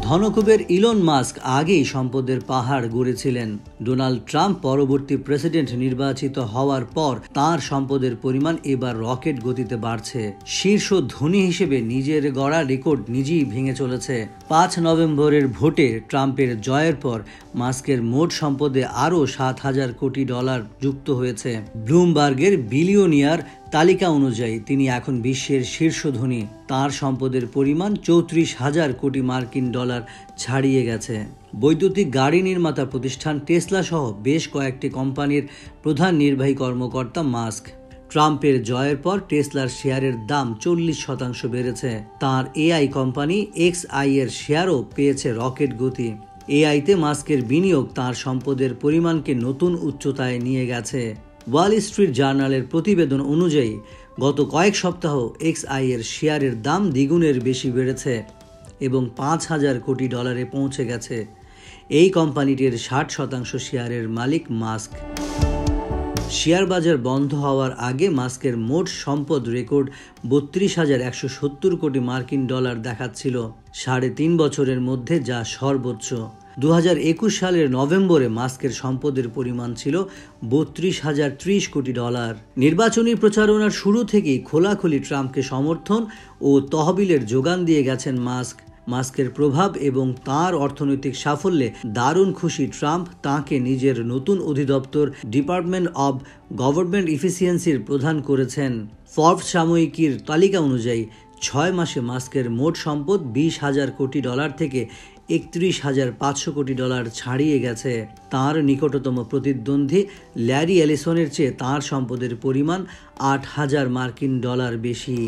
ধনকুবের Elon Musk আগেই সম্পদের পাহাড় গড়েছিলেন। ডোনাল্ড ট্রাম্প পরবর্তী প্রেসিডেন্ট নির্বাচিত হওয়ার পর তার সম্পদের পরিমাণ এবার রকেট গতিতে বাড়ছে। শীর্ষ ধনী হিসেবে নিজের গড়া রেকর্ড নিজেই ভেঙে চলেছে। 5 নভেম্বরের ভোটে ট্রাম্পের জয়ের পর মাস্কের মোট সম্পদে আরও $7,000 কোটি যুক্ত হয়েছে। ব্লুমবার্গের বিলিয়নিয়ার তালিকা অনুযায়ী তিনি এখন বিশ্বের শীর্ষ ধনী। তার সম্পদের পরিমাণ $34,000 কোটি ছাড়িয়ে গেছে। বৈদ্যুতিক গাড়ি নির্মাতা প্রতিষ্ঠান টেসলা সহ বেশ কয়েকটি কোম্পানির প্রধান নির্বাহী কর্মকর্তা মাস্ক। ট্রাম্পের জয়ের পর টেসলার শেয়ারের দাম 40% বেড়েছে। তার এআই কোম্পানি XAI এর শেয়ারও পেয়েছে রকেট গতি। এআইতে মাস্কের বিনিয়োগ তার সম্পদের পরিমাণকে নতুন উচ্চতায় নিয়ে গেছে। ওয়াল স্ট্রিট জার্নালের প্রতিবেদন অনুযায়ী গত কয়েক সপ্তাহ XAI এর শেয়ারের দাম দ্বিগুণের বেশি বেড়েছে এবং $5,000 কোটি পৌঁছে গেছে। এই কোম্পানিটির 60% শেয়ারের মালিক মাস্ক। শেয়ার বাজার বন্ধ হওয়ার আগে মাস্কের মোট সম্পদ রেকর্ড $32,170 কোটি দেখাচ্ছিল, 3.5 বছরের মধ্যে যা সর্বোচ্চ। 2021 সালের নভেম্বরে মাস্কের সম্পদের পরিমাণ ছিল $32,030 কোটি। নির্বাচনী প্রচারণার শুরু থেকেই খোলাখুলি ট্রাম্পকে সমর্থন ও তহবিলের যোগান দিয়ে গেছেন মাস্ক। মাস্কের প্রভাব এবং তার অর্থনৈতিক সাফল্যে দারুণ খুশি ট্রাম্প তাঁকে নিজের নতুন অধিদপ্তর ডিপার্টমেন্ট অব গভর্নমেন্ট এফিসিয়েন্সির প্রধান করেছেন। ফর্বস সাময়িকীর তালিকা অনুযায়ী 6 মাসে মাস্কের মোট সম্পদ $20,000 কোটি থেকে $31,500 কোটি ছাড়িয়ে গেছে। তার নিকটতম প্রতিদ্বন্দ্বী ল্যারি এলিসনের চেয়ে তার সম্পদের পরিমাণ $8,000 বেশি।